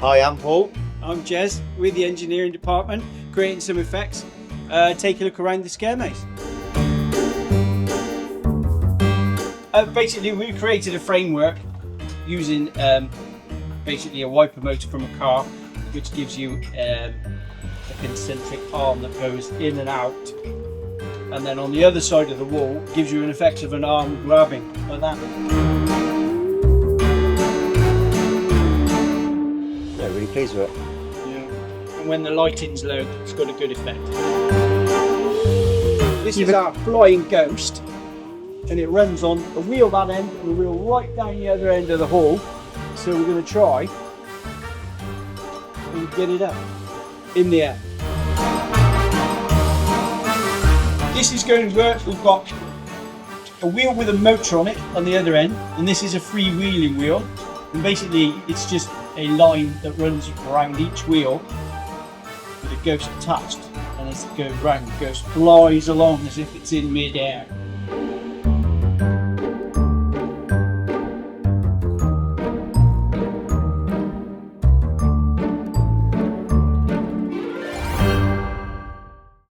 Hi, I'm Paul. I'm Jez, with the engineering department, creating some effects. Take a look around the scare maze. Basically, we created a framework using basically a wiper motor from a car, which gives you a concentric arm that goes in and out. And then on the other side of the wall, gives you an effect of an arm grabbing, like that. Yeah, really pleased with it. And when the lighting's low, it's got a good effect. This is our flying ghost, and it runs on a wheel that end and a wheel right down the other end of the hall. So we're going to try and get it up in the air. This is going to work. We've got a wheel with a motor on it on the other end, and this is a freewheeling wheel. And basically, it's just a line that runs around each wheel with a ghost attached, and as it goes round, the ghost flies along as if it's in mid-air.